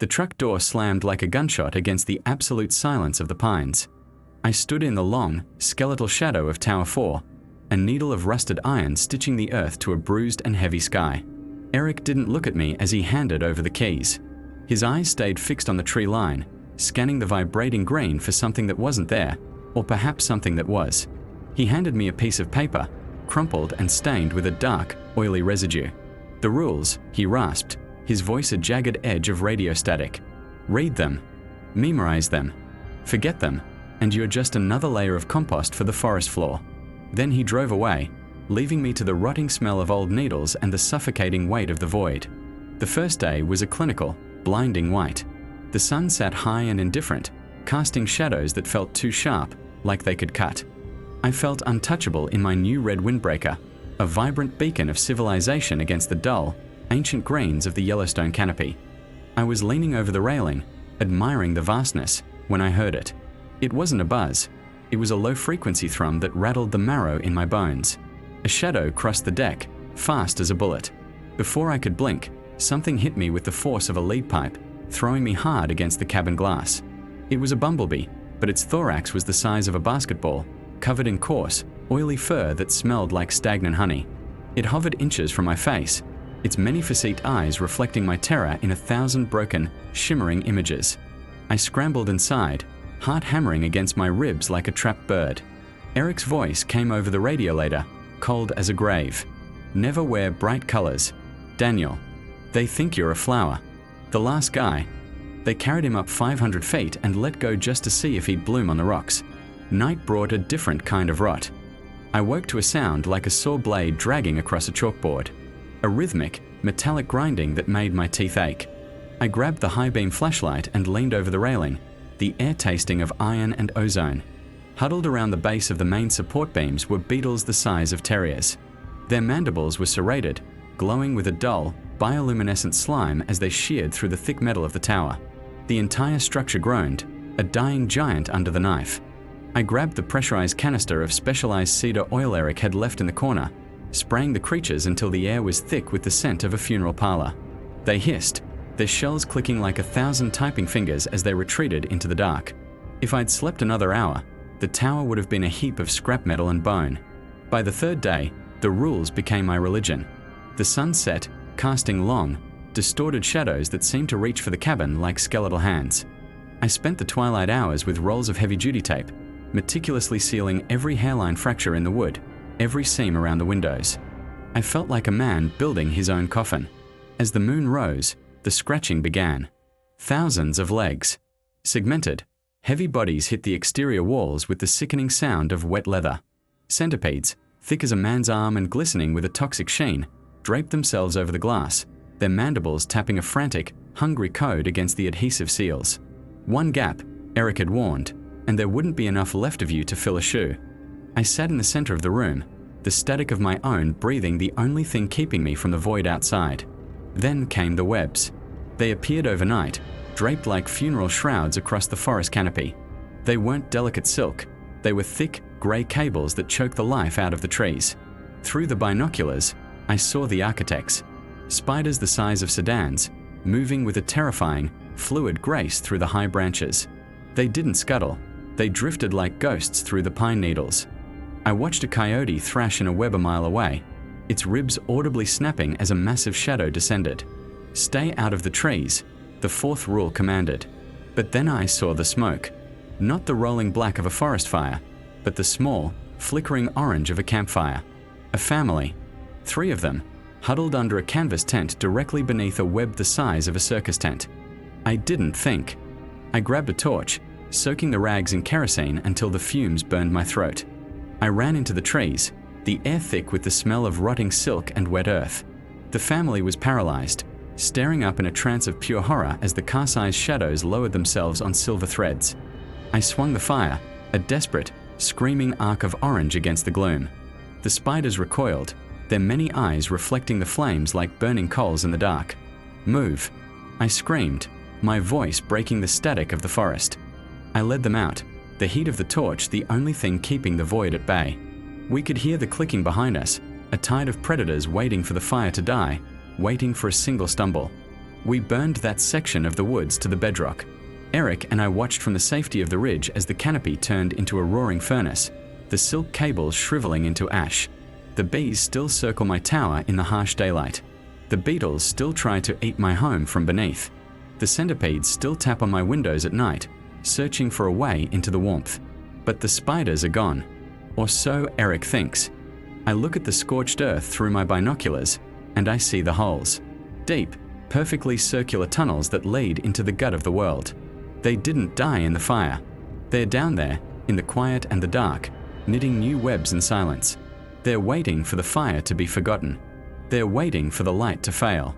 The truck door slammed like a gunshot against the absolute silence of the pines. I stood in the long, skeletal shadow of Tower 4, a needle of rusted iron stitching the earth to a bruised and heavy sky. Eric didn't look at me as he handed over the keys. His eyes stayed fixed on the tree line, scanning the vibrating green for something that wasn't there, or perhaps something that was. He handed me a piece of paper, crumpled and stained with a dark, oily residue. "The rules," he rasped, his voice a jagged edge of radio static. "Read them. Memorize them. Forget them, and you're just another layer of compost for the forest floor." Then he drove away, leaving me to the rotting smell of old needles and the suffocating weight of the void. The first day was a clinical, blinding white. The sun sat high and indifferent, casting shadows that felt too sharp, like they could cut. I felt untouchable in my new red windbreaker, a vibrant beacon of civilization against the dull, ancient greens of the Yellowstone canopy. I was leaning over the railing, admiring the vastness, when I heard it. It wasn't a buzz. It was a low-frequency thrum that rattled the marrow in my bones. A shadow crossed the deck, fast as a bullet. Before I could blink, something hit me with the force of a lead pipe, throwing me hard against the cabin glass. It was a bumblebee, but its thorax was the size of a basketball, covered in coarse, oily fur that smelled like stagnant honey. It hovered inches from my face, its many-facete eyes reflecting my terror in 1,000 broken, shimmering images. I scrambled inside, heart hammering against my ribs like a trapped bird. Eric's voice came over the radio later, cold as a grave. "Never wear bright colors. Daniel. They think you're a flower." The last guy. They carried him up 500 feet and let go just to see if he'd bloom on the rocks. Night brought a different kind of rot. I woke to a sound like a saw blade dragging across a chalkboard. A rhythmic, metallic grinding that made my teeth ache. I grabbed the high-beam flashlight and leaned over the railing, the air tasting of iron and ozone. Huddled around the base of the main support beams were beetles the size of terriers. Their mandibles were serrated, glowing with a dull, bioluminescent slime as they sheared through the thick metal of the tower. The entire structure groaned, a dying giant under the knife. I grabbed the pressurized canister of specialized cedar oil Eric had left in the corner, spraying the creatures until the air was thick with the scent of a funeral parlor. They hissed, their shells clicking like 1,000 typing fingers as they retreated into the dark. If I'd slept another hour, the tower would have been a heap of scrap metal and bone. By the third day, the rules became my religion. The sun set, casting long, distorted shadows that seemed to reach for the cabin like skeletal hands. I spent the twilight hours with rolls of heavy-duty tape, meticulously sealing every hairline fracture in the wood, every seam around the windows. I felt like a man building his own coffin. As the moon rose, the scratching began. Thousands of legs. Segmented, heavy bodies hit the exterior walls with the sickening sound of wet leather. Centipedes, thick as a man's arm and glistening with a toxic sheen, draped themselves over the glass, their mandibles tapping a frantic, hungry code against the adhesive seals. "One gap," Eric had warned, "and there wouldn't be enough left of you to fill a shoe." I sat in the center of the room, the static of my own breathing the only thing keeping me from the void outside. Then came the webs. They appeared overnight, draped like funeral shrouds across the forest canopy. They weren't delicate silk. They were thick, gray cables that choked the life out of the trees. Through the binoculars, I saw the architects. Spiders the size of sedans, moving with a terrifying, fluid grace through the high branches. They didn't scuttle. They drifted like ghosts through the pine needles. I watched a coyote thrash in a web a mile away, its ribs audibly snapping as a massive shadow descended. "Stay out of the trees," the fourth rule commanded. But then I saw the smoke. Not the rolling black of a forest fire, but the small, flickering orange of a campfire. A family, 3 of them, huddled under a canvas tent directly beneath a web the size of a circus tent. I didn't think. I grabbed a torch, soaking the rags in kerosene until the fumes burned my throat. I ran into the trees, the air thick with the smell of rotting silk and wet earth. The family was paralyzed, staring up in a trance of pure horror as the car-sized shadows lowered themselves on silver threads. I swung the fire, a desperate, screaming arc of orange against the gloom. The spiders recoiled, their many eyes reflecting the flames like burning coals in the dark. "Move!" I screamed, my voice breaking the static of the forest. I led them out, the heat of the torch the only thing keeping the void at bay. We could hear the clicking behind us, a tide of predators waiting for the fire to die, waiting for a single stumble. We burned that section of the woods to the bedrock. Eric and I watched from the safety of the ridge as the canopy turned into a roaring furnace, the silk cables shriveling into ash. The bees still circle my tower in the harsh daylight. The beetles still try to eat my home from beneath. The centipedes still tap on my windows at night, searching for a way into the warmth. But the spiders are gone. Or so Eric thinks. I look at the scorched earth through my binoculars, and I see the holes. Deep, perfectly circular tunnels that lead into the gut of the world. They didn't die in the fire. They're down there, in the quiet and the dark, knitting new webs in silence. They're waiting for the fire to be forgotten. They're waiting for the light to fail.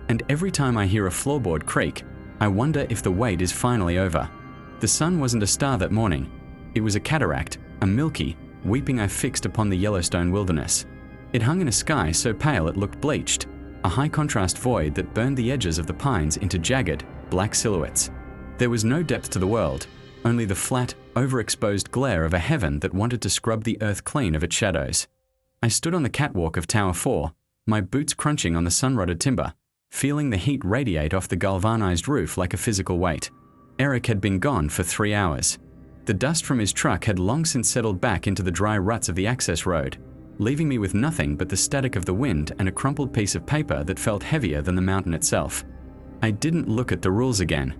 And every time I hear a floorboard creak, I wonder if the wait is finally over. The sun wasn't a star that morning. It was a cataract, a milky, weeping eye fixed upon the Yellowstone wilderness. It hung in a sky so pale it looked bleached, a high-contrast void that burned the edges of the pines into jagged, black silhouettes. There was no depth to the world, only the flat, overexposed glare of a heaven that wanted to scrub the earth clean of its shadows. I stood on the catwalk of Tower 4, my boots crunching on the sun-rotted timber, feeling the heat radiate off the galvanized roof like a physical weight. Eric had been gone for 3 hours. The dust from his truck had long since settled back into the dry ruts of the access road, leaving me with nothing but the static of the wind and a crumpled piece of paper that felt heavier than the mountain itself. I didn't look at the rules again.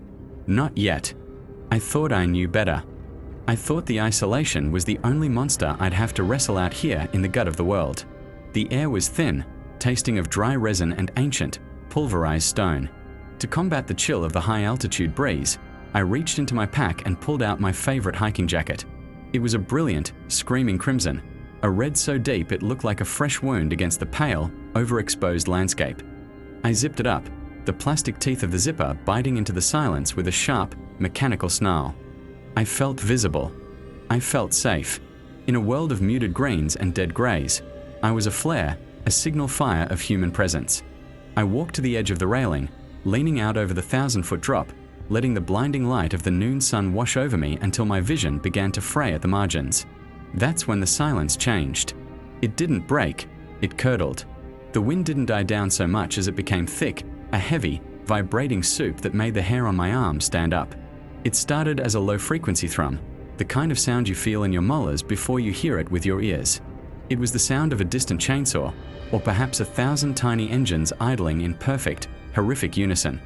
Not yet. I thought I knew better. I thought the isolation was the only monster I'd have to wrestle out here in the gut of the world. The air was thin, tasting of dry resin and ancient, pulverized stone. To combat the chill of the high-altitude breeze, I reached into my pack and pulled out my favorite hiking jacket. It was a brilliant, screaming crimson, a red so deep it looked like a fresh wound against the pale, overexposed landscape. I zipped it up, the plastic teeth of the zipper biting into the silence with a sharp, mechanical snarl. I felt visible. I felt safe. In a world of muted greens and dead greys, I was a flare, a signal fire of human presence. I walked to the edge of the railing, leaning out over the 1,000-foot drop, letting the blinding light of the noon sun wash over me until my vision began to fray at the margins. That's when the silence changed. It didn't break, it curdled. The wind didn't die down so much as it became thick, a heavy, vibrating soup that made the hair on my arm stand up. It started as a low-frequency thrum, the kind of sound you feel in your molars before you hear it with your ears. It was the sound of a distant chainsaw, or perhaps 1,000 tiny engines idling in perfect, horrific unison.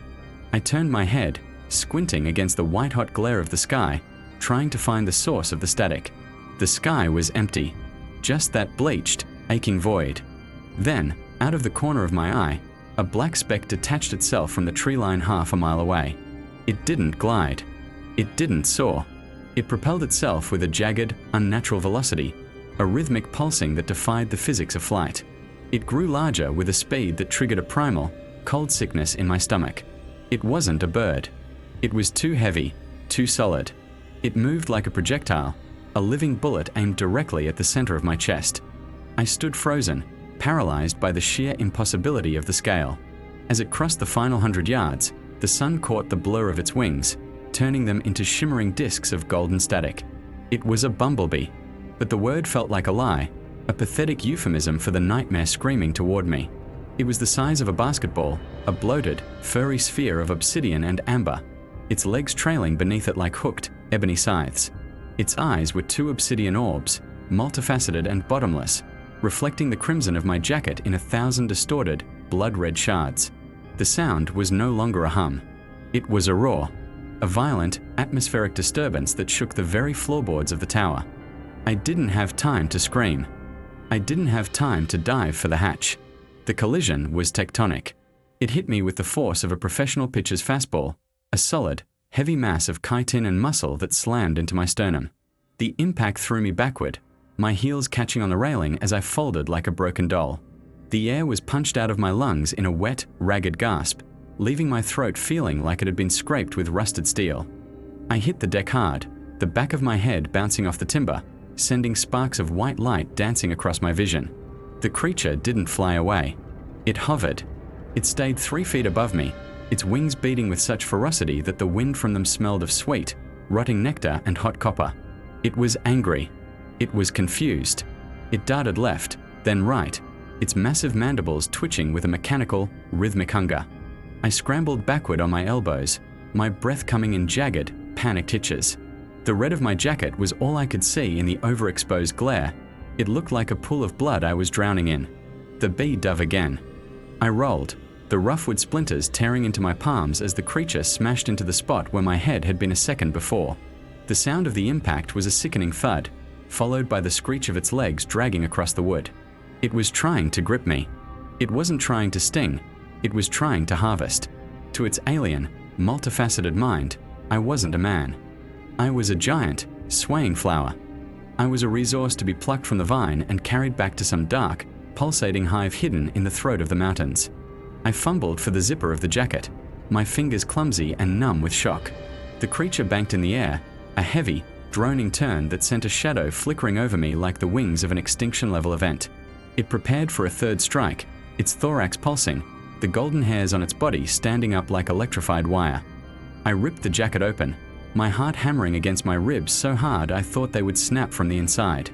I turned my head, squinting against the white-hot glare of the sky, trying to find the source of the static. The sky was empty, just that bleached, aching void. Then, out of the corner of my eye, a black speck detached itself from the tree line half a mile away. It didn't glide. It didn't soar. It propelled itself with a jagged, unnatural velocity, a rhythmic pulsing that defied the physics of flight. It grew larger with a speed that triggered a primal, cold sickness in my stomach. It wasn't a bird. It was too heavy, too solid. It moved like a projectile, a living bullet aimed directly at the center of my chest. I stood frozen, paralyzed by the sheer impossibility of the scale. As it crossed the final 100 yards, the sun caught the blur of its wings, turning them into shimmering discs of golden static. It was a bumblebee, but the word felt like a lie, a pathetic euphemism for the nightmare screaming toward me. It was the size of a basketball, a bloated, furry sphere of obsidian and amber, its legs trailing beneath it like hooked, ebony scythes. Its eyes were 2 obsidian orbs, multifaceted and bottomless, reflecting the crimson of my jacket in 1,000 distorted, blood-red shards. The sound was no longer a hum. It was a roar, a violent, atmospheric disturbance that shook the very floorboards of the tower. I didn't have time to scream. I didn't have time to dive for the hatch. The collision was tectonic. It hit me with the force of a professional pitcher's fastball, a solid, heavy mass of chitin and muscle that slammed into my sternum. The impact threw me backward, my heels catching on the railing as I folded like a broken doll. The air was punched out of my lungs in a wet, ragged gasp, leaving my throat feeling like it had been scraped with rusted steel. I hit the deck hard, the back of my head bouncing off the timber, sending sparks of white light dancing across my vision. The creature didn't fly away. It hovered. It stayed 3 feet above me, its wings beating with such ferocity that the wind from them smelled of sweet, rotting nectar and hot copper. It was angry. It was confused. It darted left, then right, its massive mandibles twitching with a mechanical, rhythmic hunger. I scrambled backward on my elbows, my breath coming in jagged, panicked hitches. The red of my jacket was all I could see in the overexposed glare. It looked like a pool of blood I was drowning in. The bee dove again. I rolled, the rough wood splinters tearing into my palms as the creature smashed into the spot where my head had been a second before. The sound of the impact was a sickening thud, followed by the screech of its legs dragging across the wood. It was trying to grip me. It wasn't trying to sting, it was trying to harvest. To its alien, multifaceted mind, I wasn't a man. I was a giant, swaying flower. I was a resource to be plucked from the vine and carried back to some dark, pulsating hive hidden in the throat of the mountains. I fumbled for the zipper of the jacket, my fingers clumsy and numb with shock. The creature banked in the air, a heavy, droning turn that sent a shadow flickering over me like the wings of an extinction-level event. It prepared for a third strike, its thorax pulsing, the golden hairs on its body standing up like electrified wire. I ripped the jacket open, my heart hammering against my ribs so hard I thought they would snap from the inside.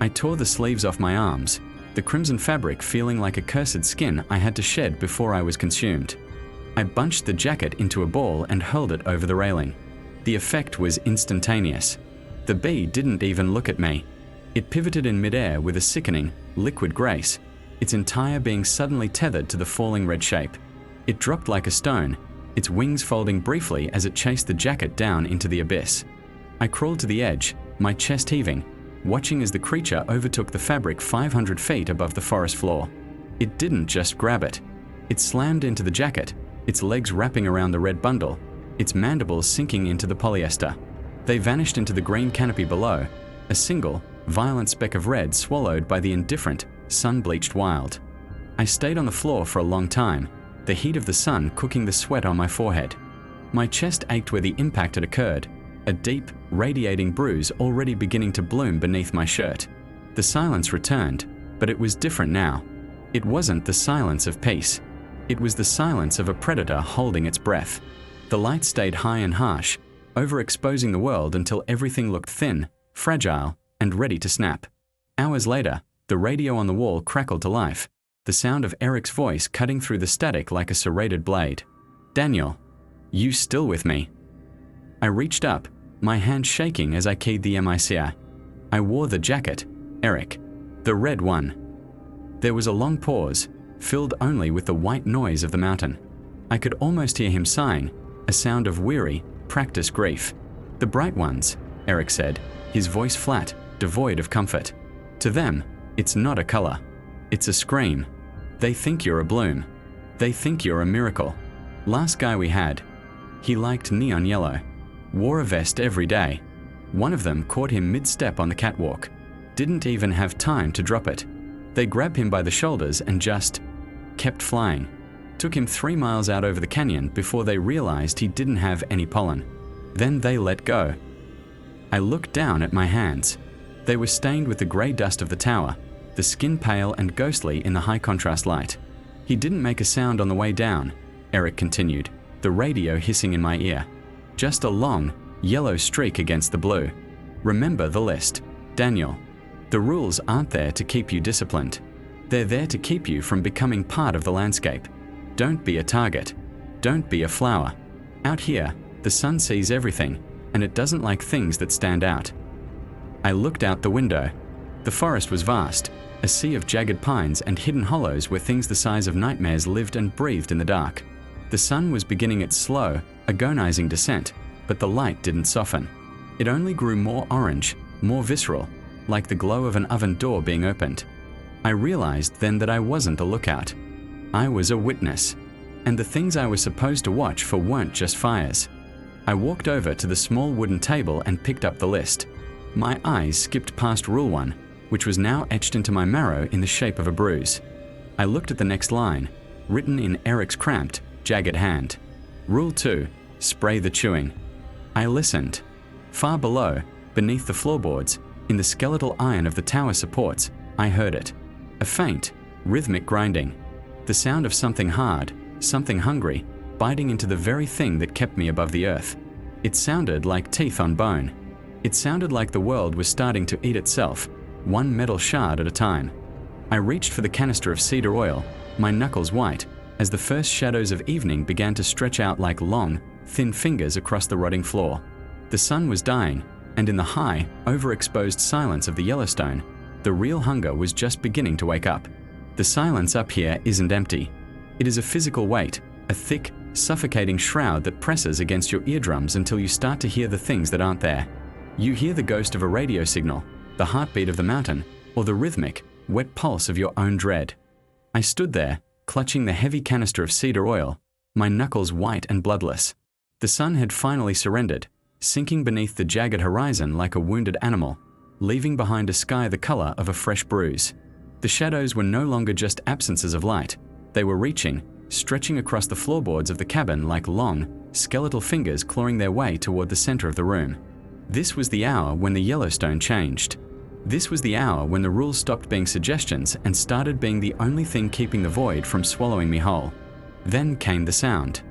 I tore the sleeves off my arms, the crimson fabric feeling like a cursed skin I had to shed before I was consumed. I bunched the jacket into a ball and hurled it over the railing. The effect was instantaneous. The bee didn't even look at me. It pivoted in midair with a sickening, liquid grace, its entire being suddenly tethered to the falling red shape. It dropped like a stone, its wings folding briefly as it chased the jacket down into the abyss. I crawled to the edge, my chest heaving, watching as the creature overtook the fabric 500 feet above the forest floor. It didn't just grab it. It slammed into the jacket, its legs wrapping around the red bundle, its mandibles sinking into the polyester. They vanished into the green canopy below, a single, violent speck of red swallowed by the indifferent, sun-bleached wild. I stayed on the floor for a long time, the heat of the sun cooking the sweat on my forehead. My chest ached where the impact had occurred, a deep, radiating bruise already beginning to bloom beneath my shirt. The silence returned, but it was different now. It wasn't the silence of peace. It was the silence of a predator holding its breath. The light stayed high and harsh, overexposing the world until everything looked thin, fragile, and ready to snap. Hours later, the radio on the wall crackled to life, the sound of Eric's voice cutting through the static like a serrated blade. "Daniel, you still with me?" I reached up, my hand shaking as I keyed the MICI. I wore the jacket, Eric, the red one. There was a long pause, filled only with the white noise of the mountain. I could almost hear him sighing, a sound of weary, practiced grief. "The bright ones," Eric said, his voice flat, devoid of comfort. "To them, it's not a color. It's a scream. They think you're a bloom. They think you're a miracle. Last guy we had, he liked neon yellow. Wore a vest every day. One of them caught him mid-step on the catwalk. Didn't even have time to drop it. They grabbed him by the shoulders and just kept flying. Took him 3 miles out over the canyon before they realized he didn't have any pollen. Then they let go." I looked down at my hands. They were stained with the gray dust of the tower, the skin pale and ghostly in the high contrast light. "He didn't make a sound on the way down," Eric continued, the radio hissing in my ear. "Just a long, yellow streak against the blue. Remember the list, Daniel. The rules aren't there to keep you disciplined. They're there to keep you from becoming part of the landscape. Don't be a target. Don't be a flower. Out here, the sun sees everything, and it doesn't like things that stand out." I looked out the window. The forest was vast, a sea of jagged pines and hidden hollows where things the size of nightmares lived and breathed in the dark. The sun was beginning its slow, agonizing descent, but the light didn't soften. It only grew more orange, more visceral, like the glow of an oven door being opened. I realized then that I wasn't a lookout. I was a witness, and the things I was supposed to watch for weren't just fires. I walked over to the small wooden table and picked up the list. My eyes skipped past Rule 1, which was now etched into my marrow in the shape of a bruise. I looked at the next line, written in Eric's cramped, jagged hand. Rule 2, spray the chewing. I listened. Far below, beneath the floorboards, in the skeletal iron of the tower supports, I heard it. A faint, rhythmic grinding. The sound of something hard, something hungry, biting into the very thing that kept me above the earth. It sounded like teeth on bone. It sounded like the world was starting to eat itself, one metal shard at a time. I reached for the canister of cedar oil, my knuckles white, as the first shadows of evening began to stretch out like long, thin fingers across the rotting floor. The sun was dying, and in the high, overexposed silence of the Yellowstone, the real hunger was just beginning to wake up. The silence up here isn't empty. It is a physical weight, a thick, suffocating shroud that presses against your eardrums until you start to hear the things that aren't there. You hear the ghost of a radio signal, the heartbeat of the mountain, or the rhythmic, wet pulse of your own dread. I stood there, clutching the heavy canister of cedar oil, my knuckles white and bloodless. The sun had finally surrendered, sinking beneath the jagged horizon like a wounded animal, leaving behind a sky the color of a fresh bruise. The shadows were no longer just absences of light. They were reaching, stretching across the floorboards of the cabin like long, skeletal fingers clawing their way toward the center of the room. This was the hour when the Yellowstone changed. This was the hour when the rules stopped being suggestions and started being the only thing keeping the void from swallowing me whole. Then came the sound.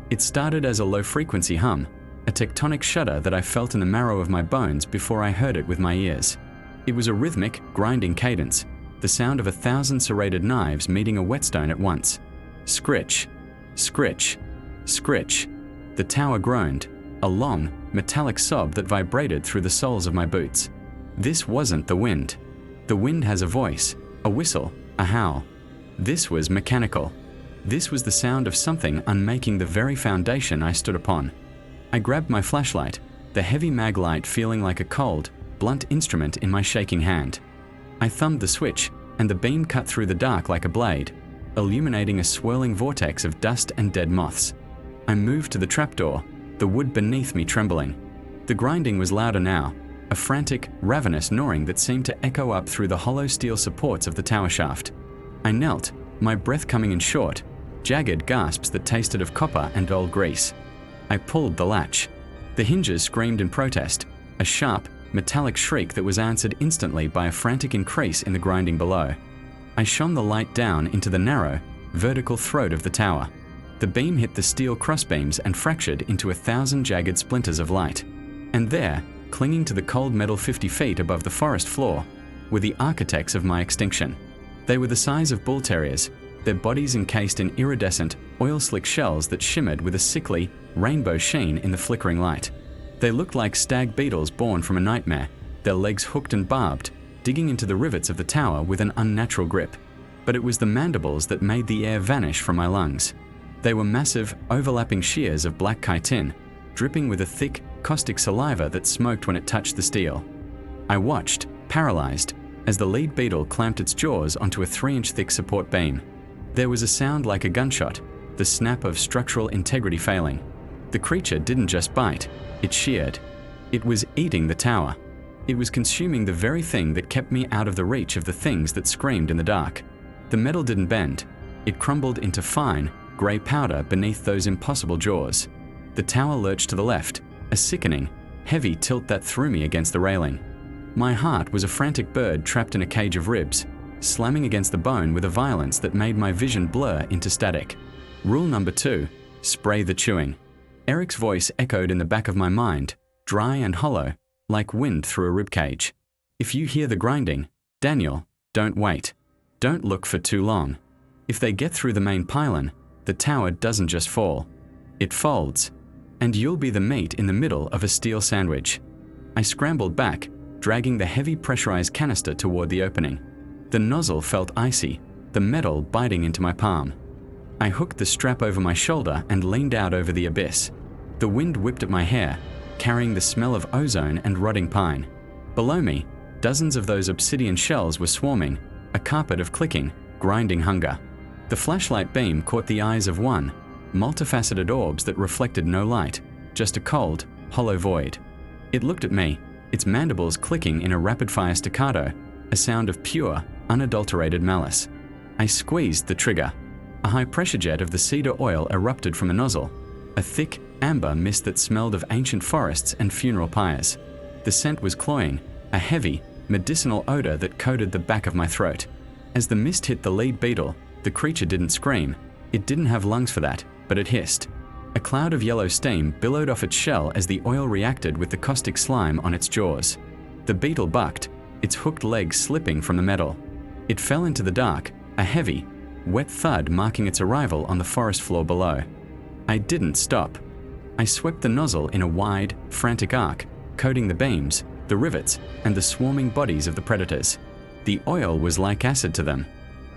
It started as a low-frequency hum, a tectonic shudder that I felt in the marrow of my bones before I heard it with my ears. It was a rhythmic, grinding cadence, the sound of 1,000 serrated knives meeting a whetstone at once. Scritch, scritch, scritch. The tower groaned, a long, metallic sob that vibrated through the soles of my boots. This wasn't the wind. The wind has a voice, a whistle, a howl. This was mechanical. This was the sound of something unmaking the very foundation I stood upon. I grabbed my flashlight, the heavy mag light feeling like a cold, blunt instrument in my shaking hand. I thumbed the switch, and the beam cut through the dark like a blade, illuminating a swirling vortex of dust and dead moths. I moved to the trapdoor, the wood beneath me trembling. The grinding was louder now, a frantic, ravenous gnawing that seemed to echo up through the hollow steel supports of the tower shaft. I knelt, my breath coming in short, jagged gasps that tasted of copper and old grease. I pulled the latch. The hinges screamed in protest, a sharp, metallic shriek that was answered instantly by a frantic increase in the grinding below. I shone the light down into the narrow, vertical throat of the tower. The beam hit the steel crossbeams and fractured into 1,000 jagged splinters of light. And there, clinging to the cold metal 50 feet above the forest floor, were the architects of my extinction. They were the size of bull terriers, their bodies encased in iridescent, oil-slick shells that shimmered with a sickly, rainbow sheen in the flickering light. They looked like stag beetles born from a nightmare, their legs hooked and barbed, digging into the rivets of the tower with an unnatural grip. But it was the mandibles that made the air vanish from my lungs. They were massive, overlapping shears of black chitin, dripping with a thick, caustic saliva that smoked when it touched the steel. I watched, paralyzed, as the lead beetle clamped its jaws onto a 3-inch thick support beam. There was a sound like a gunshot, the snap of structural integrity failing. The creature didn't just bite, it sheared. It was eating the tower. It was consuming the very thing that kept me out of the reach of the things that screamed in the dark. The metal didn't bend. It crumbled into fine, grey powder beneath those impossible jaws. The tower lurched to the left, a sickening, heavy tilt that threw me against the railing. My heart was a frantic bird trapped in a cage of ribs, slamming against the bone with a violence that made my vision blur into static. Rule number 2, spray the chewing. Eric's voice echoed in the back of my mind, dry and hollow, like wind through a ribcage. If you hear the grinding, Daniel, don't wait. Don't look for too long. If they get through the main pylon, the tower doesn't just fall. It folds. And you'll be the meat in the middle of a steel sandwich. I scrambled back, dragging the heavy pressurized canister toward the opening. The nozzle felt icy, the metal biting into my palm. I hooked the strap over my shoulder and leaned out over the abyss. The wind whipped at my hair, carrying the smell of ozone and rotting pine. Below me, dozens of those obsidian shells were swarming, a carpet of clicking, grinding hunger. The flashlight beam caught the eyes of one, multifaceted orbs that reflected no light, just a cold, hollow void. It looked at me, its mandibles clicking in a rapid-fire staccato, a sound of pure, unadulterated malice. I squeezed the trigger. A high-pressure jet of the cedar oil erupted from the nozzle, a thick, amber mist that smelled of ancient forests and funeral pyres. The scent was cloying, a heavy, medicinal odor that coated the back of my throat. As the mist hit the lead beetle, the creature didn't scream. It didn't have lungs for that, but it hissed. A cloud of yellow steam billowed off its shell as the oil reacted with the caustic slime on its jaws. The beetle bucked, its hooked legs slipping from the metal. It fell into the dark, a heavy, wet thud marking its arrival on the forest floor below. I didn't stop. I swept the nozzle in a wide, frantic arc, coating the beams, the rivets, and the swarming bodies of the predators. The oil was like acid to them.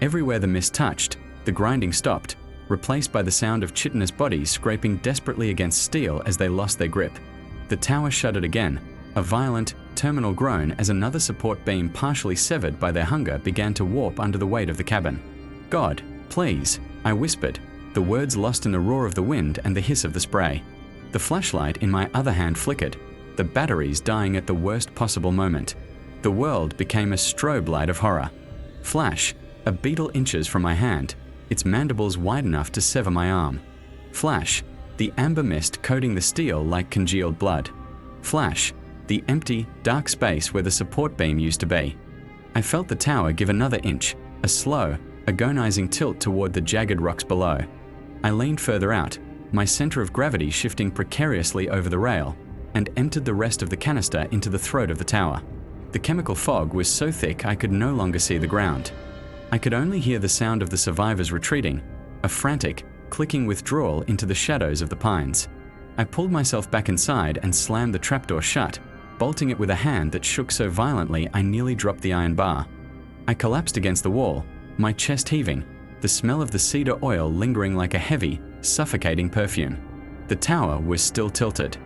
Everywhere the mist touched, the grinding stopped, replaced by the sound of chitinous bodies scraping desperately against steel as they lost their grip. The tower shuddered again, a violent, terminal groan as another support beam partially severed by their hunger began to warp under the weight of the cabin. "God, please," I whispered, the words lost in the roar of the wind and the hiss of the spray. The flashlight in my other hand flickered, the batteries dying at the worst possible moment. The world became a strobe light of horror. Flash, a beetle inches from my hand, its mandibles wide enough to sever my arm. Flash, the amber mist coating the steel like congealed blood. Flash, the empty, dark space where the support beam used to be. I felt the tower give another inch, a slow, agonizing tilt toward the jagged rocks below. I leaned further out, my center of gravity shifting precariously over the rail, and emptied the rest of the canister into the throat of the tower. The chemical fog was so thick I could no longer see the ground. I could only hear the sound of the survivors retreating, a frantic, clicking withdrawal into the shadows of the pines. I pulled myself back inside and slammed the trapdoor shut, bolting it with a hand that shook so violently I nearly dropped the iron bar. I collapsed against the wall, my chest heaving, the smell of the cedar oil lingering like a heavy, suffocating perfume. The tower was still tilted.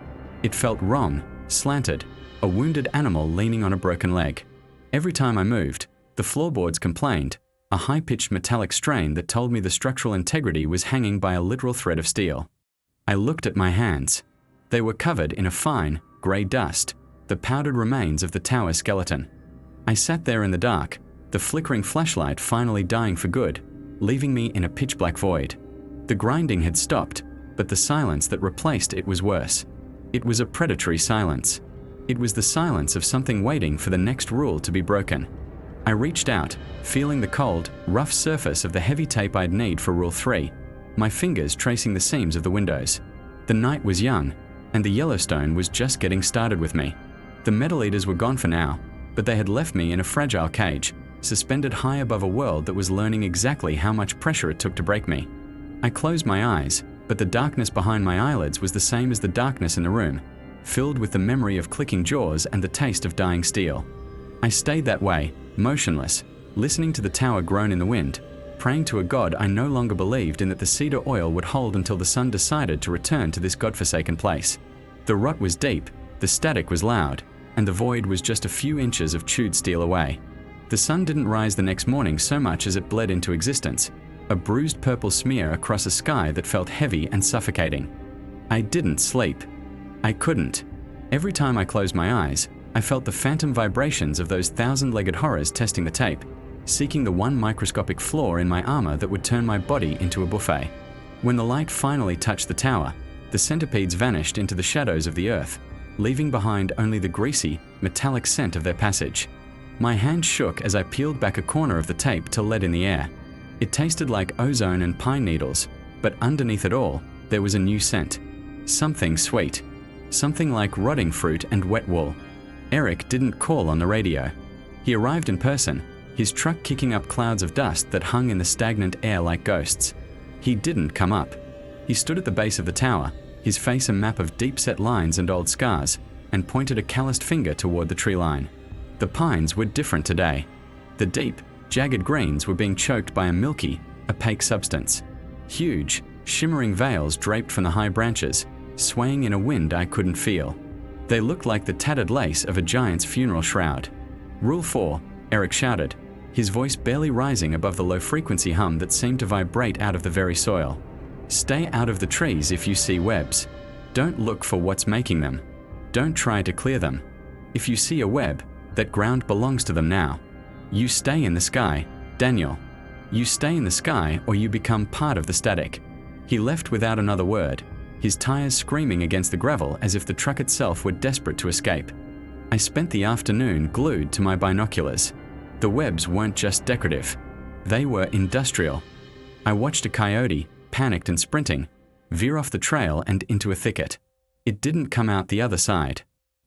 It felt wrong, slanted, a wounded animal leaning on a broken leg. Every time I moved, the floorboards complained, a high-pitched metallic strain that told me the structural integrity was hanging by a literal thread of steel. I looked at my hands. They were covered in a fine, grey dust, the powdered remains of the tower skeleton. I sat there in the dark, the flickering flashlight finally dying for good, leaving me in a pitch-black void. The grinding had stopped, but the silence that replaced it was worse. It was a predatory silence. It was the silence of something waiting for the next rule to be broken. I reached out, feeling the cold, rough surface of the heavy tape I'd need for Rule 3, my fingers tracing the seams of the windows. The night was young, and the Yellowstone was just getting started with me. The metal eaters were gone for now, but they had left me in a fragile cage, suspended high above a world that was learning exactly how much pressure it took to break me. I closed my eyes, but the darkness behind my eyelids was the same as the darkness in the room, filled with the memory of clicking jaws and the taste of dying steel. I stayed that way, motionless, listening to the tower groan in the wind, praying to a god I no longer believed in that the cedar oil would hold until the sun decided to return to this godforsaken place. The rot was deep, the static was loud, and the void was just a few inches of chewed steel away. The sun didn't rise the next morning so much as it bled into existence, a bruised purple smear across a sky that felt heavy and suffocating. I didn't sleep. I couldn't. Every time I closed my eyes, I felt the phantom vibrations of those thousand-legged horrors testing the tape, seeking the one microscopic flaw in my armor that would turn my body into a buffet. When the light finally touched the tower, the centipedes vanished into the shadows of the earth, leaving behind only the greasy, metallic scent of their passage. My hand shook as I peeled back a corner of the tape to let in the air. It tasted like ozone and pine needles, but underneath it all, there was a new scent. Something sweet. Something like rotting fruit and wet wool. Eric didn't call on the radio. He arrived in person, his truck kicking up clouds of dust that hung in the stagnant air like ghosts. He didn't come up. He stood at the base of the tower, his face a map of deep-set lines and old scars, and pointed a calloused finger toward the tree line. The pines were different today. The deep, jagged greens were being choked by a milky, opaque substance. Huge, shimmering veils draped from the high branches, swaying in a wind I couldn't feel. They looked like the tattered lace of a giant's funeral shroud. Rule 4, Eric shouted, his voice barely rising above the low-frequency hum that seemed to vibrate out of the very soil. Stay out of the trees if you see webs. Don't look for what's making them. Don't try to clear them. If you see a web, that ground belongs to them now. You stay in the sky, Daniel. You stay in the sky or you become part of the static. He left without another word, his tires screaming against the gravel as if the truck itself were desperate to escape. I spent the afternoon glued to my binoculars. The webs weren't just decorative. They were industrial. I watched a coyote, panicked and sprinting, veer off the trail and into a thicket. It didn't come out the other side.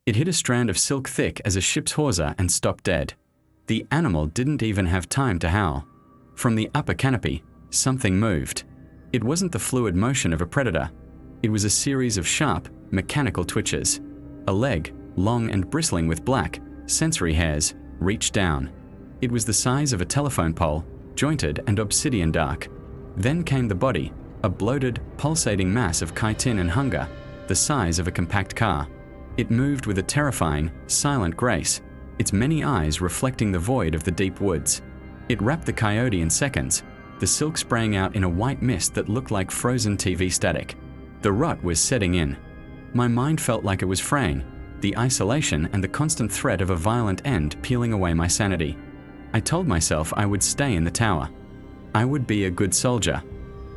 It hit a strand of silk thick as a ship's hawser and stopped dead. The animal didn't even have time to howl. From the upper canopy, something moved. It wasn't the fluid motion of a predator. It was a series of sharp, mechanical twitches. A leg, long and bristling with black, sensory hairs, reached down. It was the size of a telephone pole, jointed and obsidian dark. Then came the body, a bloated, pulsating mass of chitin and hunger, the size of a compact car. It moved with a terrifying, silent grace, its many eyes reflecting the void of the deep woods. It wrapped the coyote in seconds, the silk spraying out in a white mist that looked like frozen TV static. The rot was setting in. My mind felt like it was fraying, the isolation and the constant threat of a violent end peeling away my sanity. I told myself I would stay in the tower. I would be a good soldier.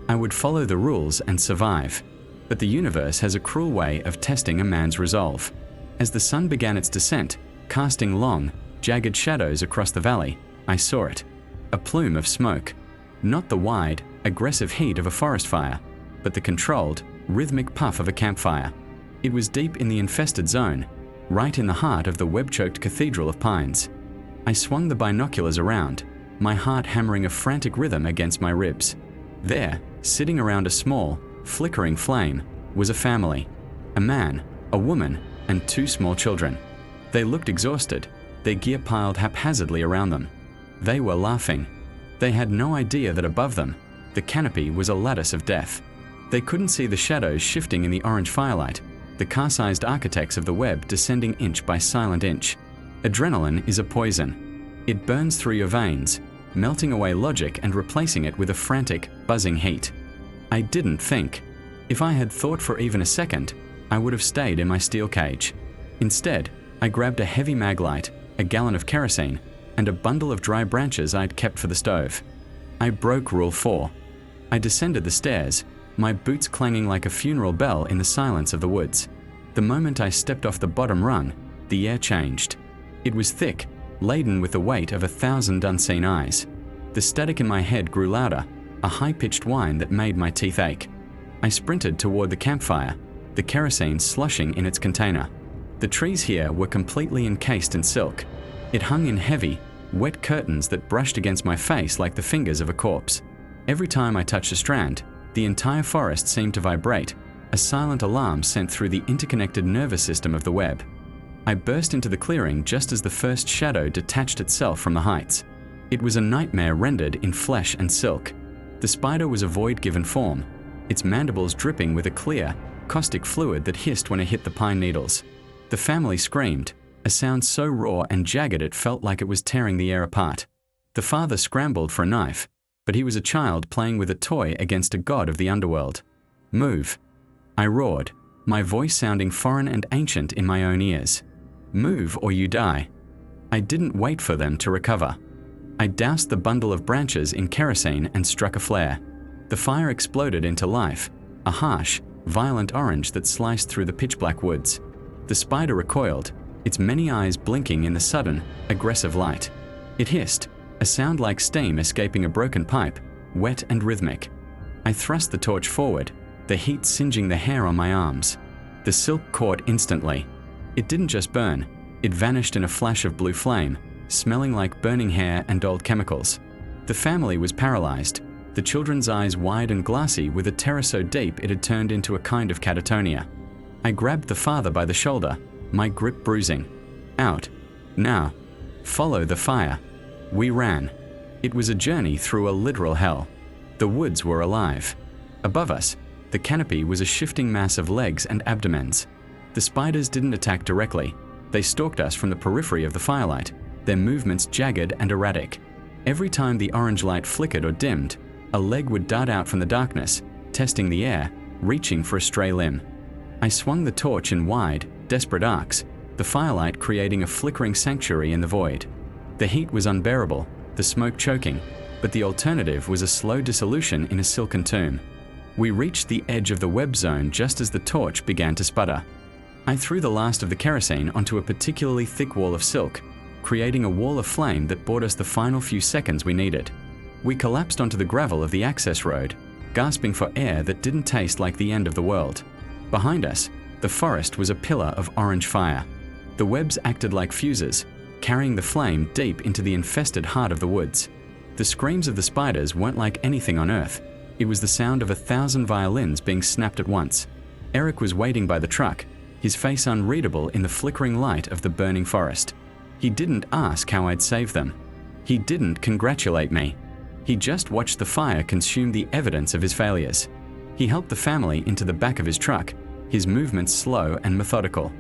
I would follow the rules and survive. But the universe has a cruel way of testing a man's resolve. As the sun began its descent, casting long, jagged shadows across the valley, I saw it. A plume of smoke. Not the wide, aggressive heat of a forest fire, but the controlled, rhythmic puff of a campfire. It was deep in the infested zone, right in the heart of the web-choked cathedral of pines. I swung the binoculars around, my heart hammering a frantic rhythm against my ribs. There, sitting around a small, flickering flame, was a family. A man, a woman, and 2 small children. They looked exhausted, their gear piled haphazardly around them. They were laughing. They had no idea that above them, the canopy was a lattice of death. They couldn't see the shadows shifting in the orange firelight, the car-sized architects of the web descending inch by silent inch. Adrenaline is a poison. It burns through your veins, melting away logic and replacing it with a frantic, buzzing heat. I didn't think. If I had thought for even a second, I would have stayed in my steel cage. Instead, I grabbed a heavy mag light, a gallon of kerosene, and a bundle of dry branches I'd kept for the stove. I broke Rule 4. I descended the stairs, my boots clanging like a funeral bell in the silence of the woods. The moment I stepped off the bottom rung, the air changed. It was thick, laden with the weight of 1,000 unseen eyes. The static in my head grew louder, a high-pitched whine that made my teeth ache. I sprinted toward the campfire, the kerosene slushing in its container. The trees here were completely encased in silk. It hung in heavy, wet curtains that brushed against my face like the fingers of a corpse. Every time I touched a strand, the entire forest seemed to vibrate, a silent alarm sent through the interconnected nervous system of the web. I burst into the clearing just as the first shadow detached itself from the heights. It was a nightmare rendered in flesh and silk. The spider was a void-given form, its mandibles dripping with a clear, caustic fluid that hissed when it hit the pine needles. The family screamed, a sound so raw and jagged it felt like it was tearing the air apart. The father scrambled for a knife, but he was a child playing with a toy against a god of the underworld. "Move!" I roared, my voice sounding foreign and ancient in my own ears. "Move or you die." I didn't wait for them to recover. I doused the bundle of branches in kerosene and struck a flare. The fire exploded into life, a harsh, violent orange that sliced through the pitch-black woods. The spider recoiled, its many eyes blinking in the sudden, aggressive light. It hissed, a sound like steam escaping a broken pipe, wet and rhythmic. I thrust the torch forward, the heat singeing the hair on my arms. The silk caught instantly. It didn't just burn, it vanished in a flash of blue flame, smelling like burning hair and old chemicals. The family was paralyzed, the children's eyes wide and glassy with a terror so deep it had turned into a kind of catatonia. I grabbed the father by the shoulder, my grip bruising. "Out. Now. Follow the fire." We ran. It was a journey through a literal hell. The woods were alive. Above us, the canopy was a shifting mass of legs and abdomens. The spiders didn't attack directly. They stalked us from the periphery of the firelight, their movements jagged and erratic. Every time the orange light flickered or dimmed, a leg would dart out from the darkness, testing the air, reaching for a stray limb. I swung the torch in wide, desperate arcs, the firelight creating a flickering sanctuary in the void. The heat was unbearable, the smoke choking, but the alternative was a slow dissolution in a silken tomb. We reached the edge of the web zone just as the torch began to sputter. I threw the last of the kerosene onto a particularly thick wall of silk, creating a wall of flame that bought us the final few seconds we needed. We collapsed onto the gravel of the access road, gasping for air that didn't taste like the end of the world. Behind us, the forest was a pillar of orange fire. The webs acted like fuses, carrying the flame deep into the infested heart of the woods. The screams of the spiders weren't like anything on Earth. It was the sound of 1,000 violins being snapped at once. Eric was waiting by the truck, his face unreadable in the flickering light of the burning forest. He didn't ask how I'd save them. He didn't congratulate me. He just watched the fire consume the evidence of his failures. He helped the family into the back of his truck, his movements slow and methodical.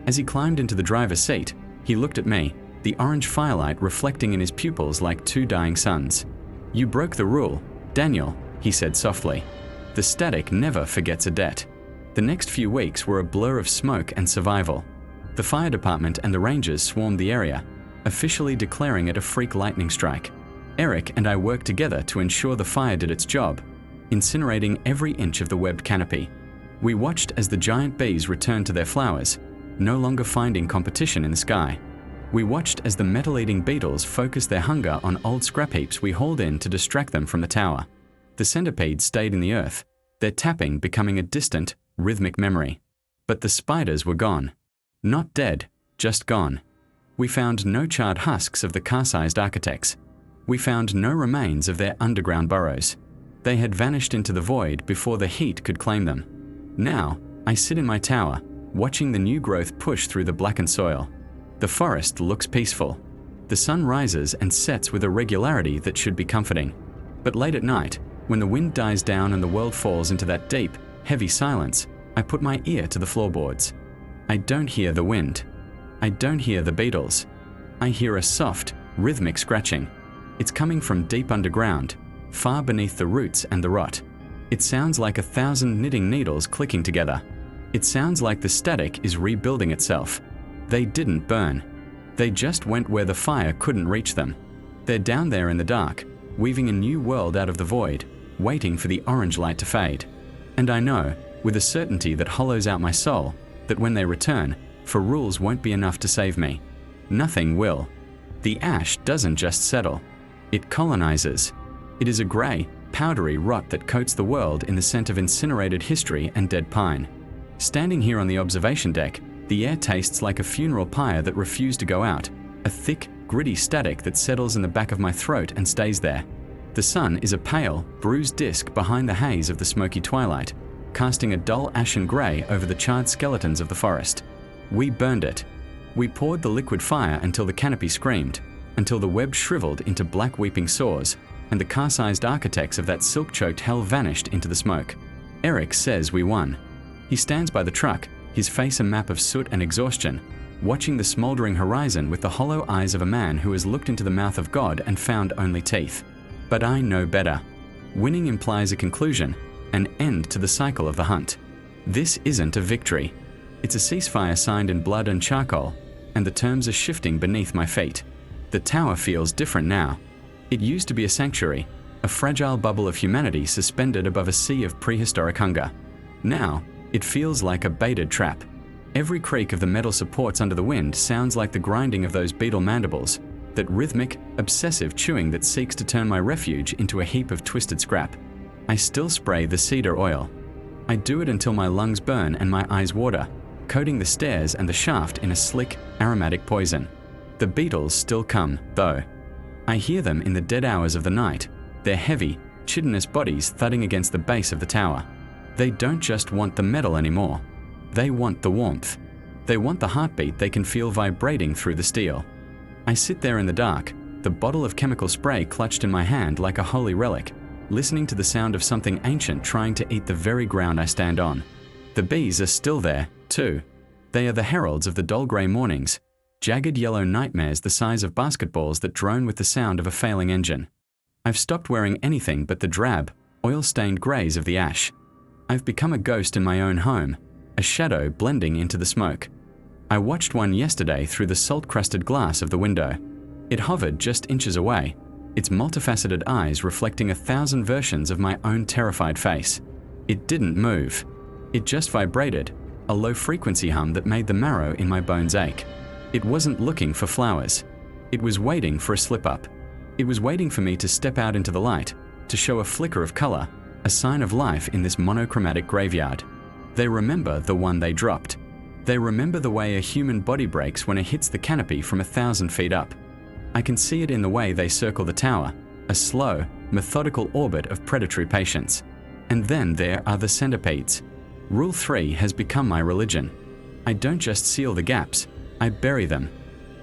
As he climbed into the driver's seat, he looked at me, the orange firelight reflecting in his pupils like two dying suns. "You broke the rule, Daniel," he said softly. "The static never forgets a debt." The next few weeks were a blur of smoke and survival. The fire department and the rangers swarmed the area, officially declaring it a freak lightning strike. Eric and I worked together to ensure the fire did its job, incinerating every inch of the webbed canopy. We watched as the giant bees returned to their flowers, no longer finding competition in the sky. We watched as the metal-eating beetles focused their hunger on old scrap heaps we hauled in to distract them from the tower. The centipedes stayed in the earth, their tapping becoming a distant, rhythmic memory. But the spiders were gone. Not dead, just gone. We found no charred husks of the car-sized architects. We found no remains of their underground burrows. They had vanished into the void before the heat could claim them. Now, I sit in my tower, watching the new growth push through the blackened soil. The forest looks peaceful. The sun rises and sets with a regularity that should be comforting. But late at night, when the wind dies down and the world falls into that deep, heavy silence, I put my ear to the floorboards. I don't hear the wind. I don't hear the beetles. I hear a soft, rhythmic scratching. It's coming from deep underground, far beneath the roots and the rot. It sounds like 1,000 knitting needles clicking together. It sounds like the static is rebuilding itself. They didn't burn. They just went where the fire couldn't reach them. They're down there in the dark, weaving a new world out of the void, waiting for the orange light to fade. And I know, with a certainty that hollows out my soul, that when they return, for rules won't be enough to save me. Nothing will. The ash doesn't just settle. It colonizes. It is a grey, powdery rot that coats the world in the scent of incinerated history and dead pine. Standing here on the observation deck, the air tastes like a funeral pyre that refused to go out, a thick, gritty static that settles in the back of my throat and stays there. The sun is a pale, bruised disk behind the haze of the smoky twilight, casting a dull ashen grey over the charred skeletons of the forest. We burned it. We poured the liquid fire until the canopy screamed, until the web shriveled into black weeping sores, and the car-sized architects of that silk-choked hell vanished into the smoke. Eric says we won. He stands by the truck, his face a map of soot and exhaustion, watching the smouldering horizon with the hollow eyes of a man who has looked into the mouth of God and found only teeth. But I know better. Winning implies a conclusion, an end to the cycle of the hunt. This isn't a victory. It's a ceasefire signed in blood and charcoal, and the terms are shifting beneath my feet. The tower feels different now. It used to be a sanctuary, a fragile bubble of humanity suspended above a sea of prehistoric hunger. Now, it feels like a baited trap. Every creak of the metal supports under the wind sounds like the grinding of those beetle mandibles, that rhythmic, obsessive chewing that seeks to turn my refuge into a heap of twisted scrap. I still spray the cedar oil. I do it until my lungs burn and my eyes water, coating the stairs and the shaft in a slick, aromatic poison. The beetles still come, though. I hear them in the dead hours of the night, their heavy, chitinous bodies thudding against the base of the tower. They don't just want the metal anymore. They want the warmth. They want the heartbeat they can feel vibrating through the steel. I sit there in the dark, the bottle of chemical spray clutched in my hand like a holy relic, listening to the sound of something ancient trying to eat the very ground I stand on. The bees are still there, too. They are the heralds of the dull grey mornings, jagged yellow nightmares the size of basketballs that drone with the sound of a failing engine. I've stopped wearing anything but the drab, oil-stained greys of the ash. I've become a ghost in my own home, a shadow blending into the smoke. I watched one yesterday through the salt-crusted glass of the window. It hovered just inches away, its multifaceted eyes reflecting 1,000 versions of my own terrified face. It didn't move. It just vibrated, a low-frequency hum that made the marrow in my bones ache. It wasn't looking for flowers. It was waiting for a slip-up. It was waiting for me to step out into the light, to show a flicker of color, a sign of life in this monochromatic graveyard. They remember the one they dropped. They remember the way a human body breaks when it hits the canopy from 1,000 feet up. I can see it in the way they circle the tower, a slow, methodical orbit of predatory patience. And then there are the centipedes. Rule 3 has become my religion. I don't just seal the gaps, I bury them.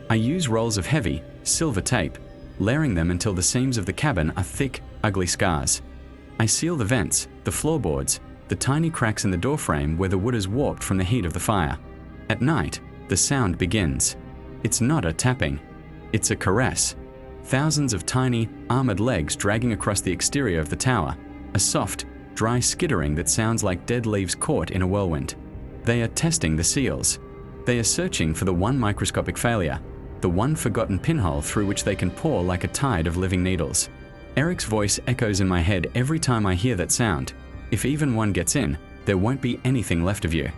I use rolls of heavy, silver tape, layering them until the seams of the cabin are thick, ugly scars. I seal the vents, the floorboards, the tiny cracks in the doorframe where the wood is warped from the heat of the fire. At night, the sound begins. It's not a tapping, it's a caress. Thousands of tiny, armored legs dragging across the exterior of the tower, a soft, dry skittering that sounds like dead leaves caught in a whirlwind. They are testing the seals. They are searching for the one microscopic failure, the one forgotten pinhole through which they can pour like a tide of living needles. Eric's voice echoes in my head every time I hear that sound. If even one gets in, there won't be anything left of you.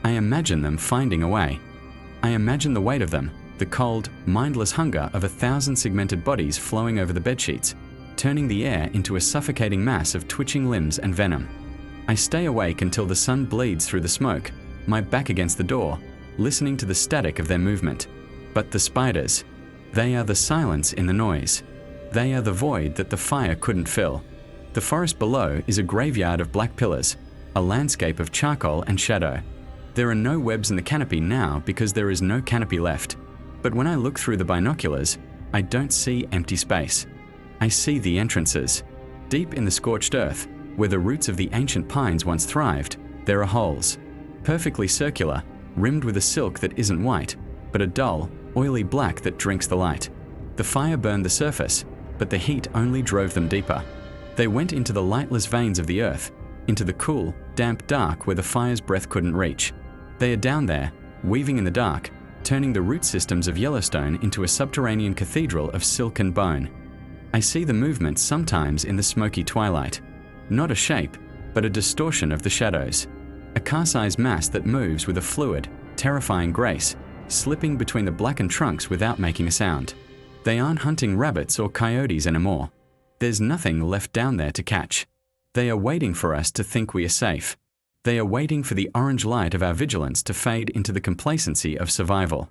I imagine them finding a way. I imagine the weight of them, the cold, mindless hunger of 1,000 segmented bodies flowing over the bedsheets, turning the air into a suffocating mass of twitching limbs and venom. I stay awake until the sun bleeds through the smoke, my back against the door, listening to the static of their movement. But the spiders, they are the silence in the noise. They are the void that the fire couldn't fill. The forest below is a graveyard of black pillars, a landscape of charcoal and shadow. There are no webs in the canopy now because there is no canopy left. But when I look through the binoculars, I don't see empty space. I see the entrances. Deep in the scorched earth, where the roots of the ancient pines once thrived, there are holes. Perfectly circular, rimmed with a silk that isn't white, but a dull, oily black that drinks the light. The fire burned the surface, but the heat only drove them deeper. They went into the lightless veins of the earth, into the cool, damp dark where the fire's breath couldn't reach. They are down there, weaving in the dark, turning the root systems of Yellowstone into a subterranean cathedral of silk and bone. I see the movement sometimes in the smoky twilight. Not a shape, but a distortion of the shadows. A car-sized mass that moves with a fluid, terrifying grace, slipping between the blackened trunks without making a sound. They aren't hunting rabbits or coyotes anymore. There's nothing left down there to catch. They are waiting for us to think we are safe. They are waiting for the orange light of our vigilance to fade into the complacency of survival.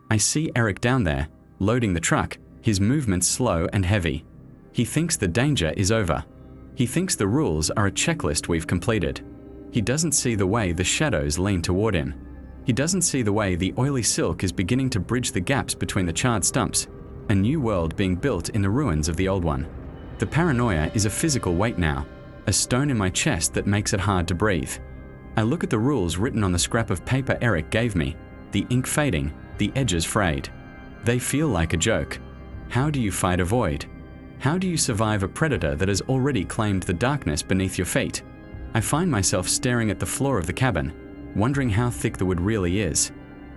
I see Eric down there, loading the truck, his movements slow and heavy. He thinks the danger is over. He thinks the rules are a checklist we've completed. He doesn't see the way the shadows lean toward him. He doesn't see the way the oily silk is beginning to bridge the gaps between the charred stumps, a new world being built in the ruins of the old one. The paranoia is a physical weight now, a stone in my chest that makes it hard to breathe. I look at the rules written on the scrap of paper Eric gave me, the ink fading, the edges frayed. They feel like a joke. How do you fight a void? How do you survive a predator that has already claimed the darkness beneath your feet? I find myself staring at the floor of the cabin, wondering how thick the wood really is.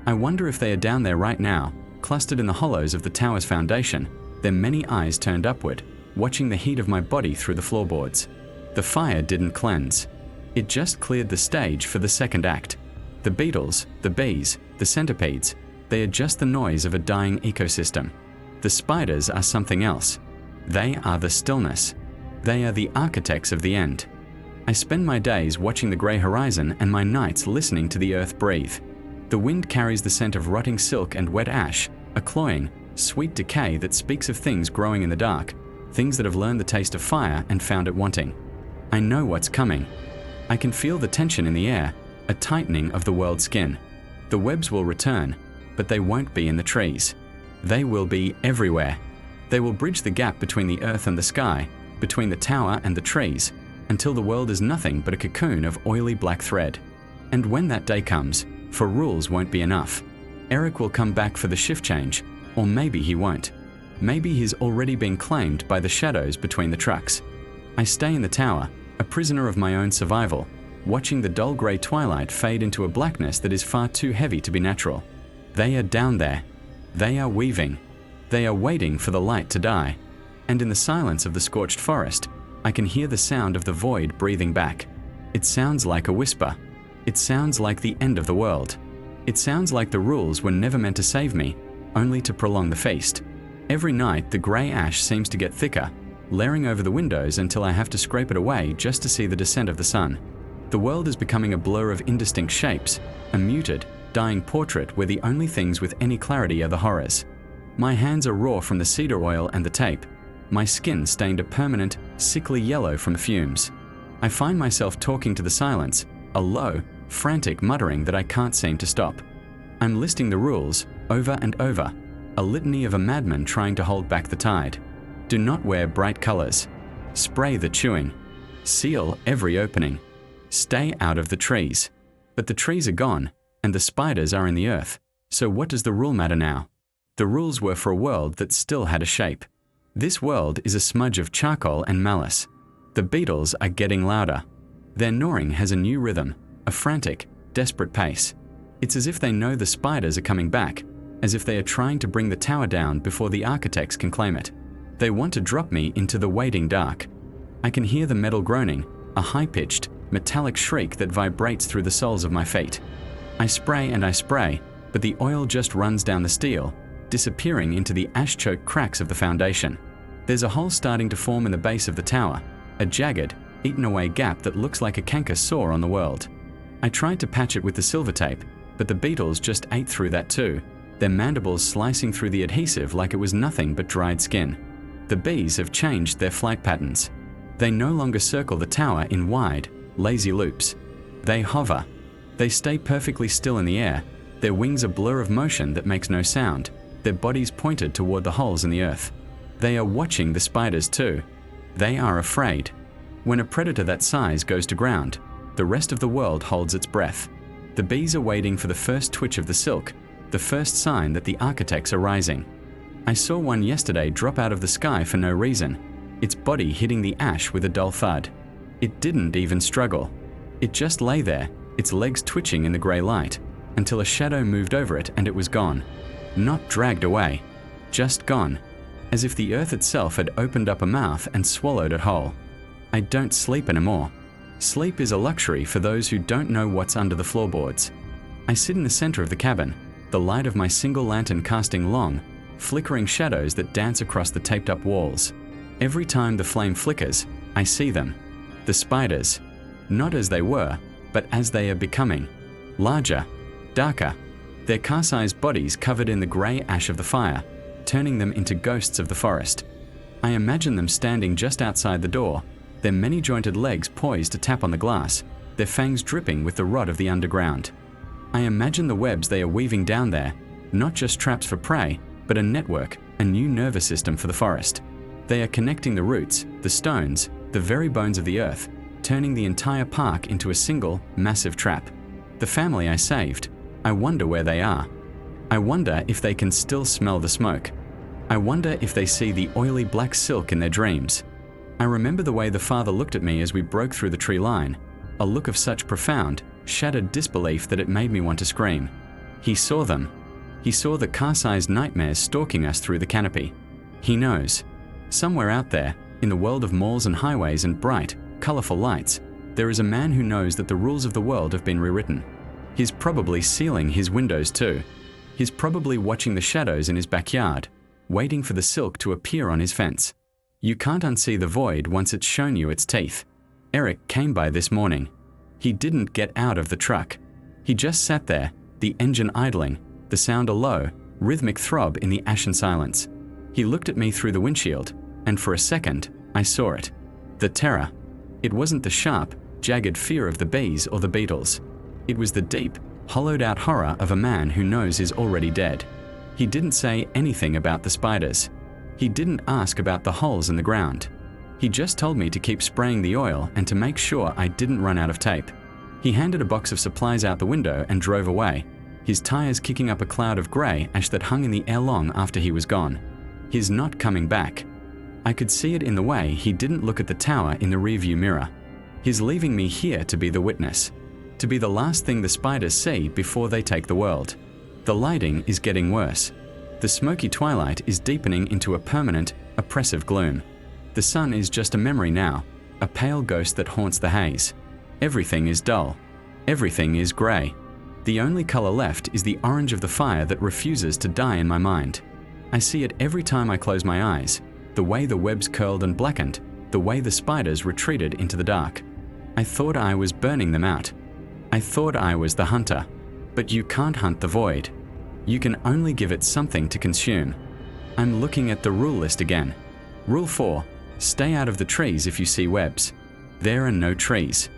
I wonder if they are down there right now, clustered in the hollows of the tower's foundation, their many eyes turned upward, watching the heat of my body through the floorboards. The fire didn't cleanse. It just cleared the stage for the second act. The beetles, the bees, the centipedes, they are just the noise of a dying ecosystem. The spiders are something else. They are the stillness. They are the architects of the end. I spend my days watching the grey horizon and my nights listening to the earth breathe. The wind carries the scent of rotting silk and wet ash, a cloying, sweet decay that speaks of things growing in the dark, things that have learned the taste of fire and found it wanting. I know what's coming. I can feel the tension in the air, a tightening of the world's skin. The webs will return, but they won't be in the trees. They will be everywhere. They will bridge the gap between the earth and the sky, between the tower and the trees, until the world is nothing but a cocoon of oily black thread. And when that day comes, for rules won't be enough. Eric will come back for the shift change, or maybe he won't. Maybe he's already been claimed by the shadows between the trucks. I stay in the tower, a prisoner of my own survival, watching the dull grey twilight fade into a blackness that is far too heavy to be natural. They are down there. They are weaving. They are waiting for the light to die. And in the silence of the scorched forest, I can hear the sound of the void breathing back. It sounds like a whisper. It sounds like the end of the world. It sounds like the rules were never meant to save me, only to prolong the feast. Every night, the grey ash seems to get thicker, layering over the windows until I have to scrape it away just to see the descent of the sun. The world is becoming a blur of indistinct shapes, a muted, dying portrait where the only things with any clarity are the horrors. My hands are raw from the cedar oil and the tape. my skin stained a permanent, sickly yellow from fumes. I find myself talking to the silence, a low, frantic muttering that I can't seem to stop. I'm listing the rules, over and over, a litany of a madman trying to hold back the tide. Do not wear bright colors. Spray the chewing. Seal every opening. Stay out of the trees. But the trees are gone, and the spiders are in the earth. So what does the rule matter now? The rules were for a world that still had a shape. This world is a smudge of charcoal and malice. The beetles are getting louder. Their gnawing has a new rhythm, a frantic, desperate pace. It's as if they know the spiders are coming back, as if they are trying to bring the tower down before the architects can claim it. They want to drop me into the waiting dark. I can hear the metal groaning, a high-pitched, metallic shriek that vibrates through the soles of my feet. I spray and I spray, but the oil just runs down the steel, disappearing into the ash-choked cracks of the foundation. There's a hole starting to form in the base of the tower, a jagged, eaten-away gap that looks like a canker sore on the world. I tried to patch it with the silver tape, but the beetles just ate through that too, their mandibles slicing through the adhesive like it was nothing but dried skin. The bees have changed their flight patterns. They no longer circle the tower in wide, lazy loops. They hover. They stay perfectly still in the air, their wings a blur of motion that makes no sound, their bodies pointed toward the holes in the earth. They are watching the spiders too. They are afraid. When a predator that size goes to ground, the rest of the world holds its breath. The bees are waiting for the first twitch of the silk, the first sign that the architects are rising. I saw one yesterday drop out of the sky for no reason, its body hitting the ash with a dull thud. It didn't even struggle. It just lay there, its legs twitching in the grey light, until a shadow moved over it and it was gone. Not dragged away, just gone, as if the earth itself had opened up a mouth and swallowed it whole. I don't sleep anymore. Sleep is a luxury for those who don't know what's under the floorboards. I sit in the center of the cabin, the light of my single lantern casting long, flickering shadows that dance across the taped-up walls. Every time the flame flickers, I see them. The spiders. Not as they were, but as they are becoming. Larger, darker, their car-sized bodies covered in the grey ash of the fire, turning them into ghosts of the forest. I imagine them standing just outside the door, their many-jointed legs poised to tap on the glass, their fangs dripping with the rot of the underground. I imagine the webs they are weaving down there, not just traps for prey, but a network, a new nervous system for the forest. They are connecting the roots, the stones, the very bones of the earth, turning the entire park into a single, massive trap. The family I saved, I wonder where they are. I wonder if they can still smell the smoke. I wonder if they see the oily black silk in their dreams. I remember the way the father looked at me as we broke through the tree line, a look of such profound, shattered disbelief that it made me want to scream. He saw them. He saw the car-sized nightmares stalking us through the canopy. He knows. Somewhere out there, in the world of malls and highways and bright, colorful lights, there is a man who knows that the rules of the world have been rewritten. He's probably sealing his windows too. He's probably watching the shadows in his backyard, waiting for the silk to appear on his fence. You can't unsee the void once it's shown you its teeth. Eric came by this morning. He didn't get out of the truck. He just sat there, the engine idling, the sound a low, rhythmic throb in the ashen silence. He looked at me through the windshield, and for a second, I saw it. The terror. It wasn't the sharp, jagged fear of the bees or the beetles. It was the deep, hollowed-out horror of a man who knows he's already dead. He didn't say anything about the spiders. He didn't ask about the holes in the ground. He just told me to keep spraying the oil and to make sure I didn't run out of tape. He handed a box of supplies out the window and drove away, his tires kicking up a cloud of grey ash that hung in the air long after he was gone. He's not coming back. I could see it in the way he didn't look at the tower in the rearview mirror. He's leaving me here to be the witness, to be the last thing the spiders see before they take the world. The lighting is getting worse. The smoky twilight is deepening into a permanent, oppressive gloom. The sun is just a memory now, a pale ghost that haunts the haze. Everything is dull. Everything is grey. The only colour left is the orange of the fire that refuses to die in my mind. I see it every time I close my eyes, the way the webs curled and blackened, the way the spiders retreated into the dark. I thought I was burning them out. I thought I was the hunter. But you can't hunt the void. You can only give it something to consume. I'm looking at the rule list again. Rule 4. Stay out of the trees if you see webs. There are no trees.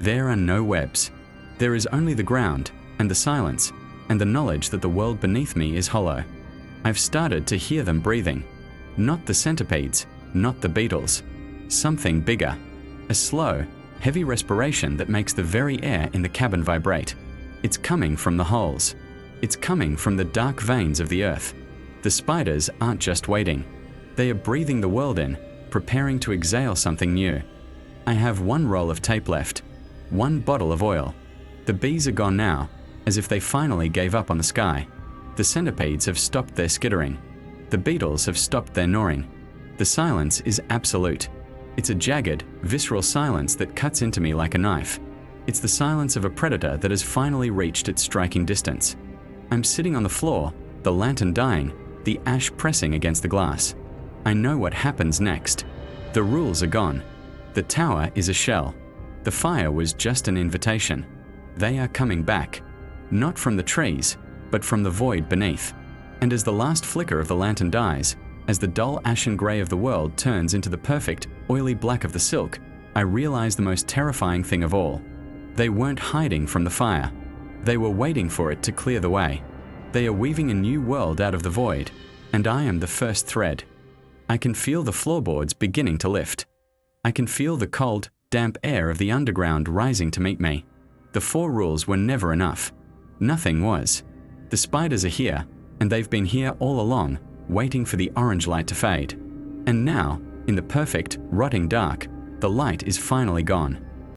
There are no webs. There is only the ground, and the silence, and the knowledge that the world beneath me is hollow. I've started to hear them breathing. Not the centipedes, not the beetles. Something bigger. A slow, heavy respiration that makes the very air in the cabin vibrate. It's coming from the holes. It's coming from the dark veins of the earth. The spiders aren't just waiting. They are breathing the world in, preparing to exhale something new. I have one roll of tape left, one bottle of oil. The bees are gone now, as if they finally gave up on the sky. The centipedes have stopped their skittering. The beetles have stopped their gnawing. The silence is absolute. It's a jagged, visceral silence that cuts into me like a knife. It's the silence of a predator that has finally reached its striking distance. I'm sitting on the floor, the lantern dying, the ash pressing against the glass. I know what happens next. The rules are gone. The tower is a shell. The fire was just an invitation. They are coming back. Not from the trees, but from the void beneath. And as the last flicker of the lantern dies, as the dull ashen grey of the world turns into the perfect, oily black of the silk, I realize the most terrifying thing of all. They weren't hiding from the fire. They were waiting for it to clear the way. They are weaving a new world out of the void, and I am the first thread. I can feel the floorboards beginning to lift. I can feel the cold, damp air of the underground rising to meet me. The 4 rules were never enough. Nothing was. The spiders are here, and they've been here all along, waiting for the orange light to fade. And now, in the perfect, rotting dark, the light is finally gone.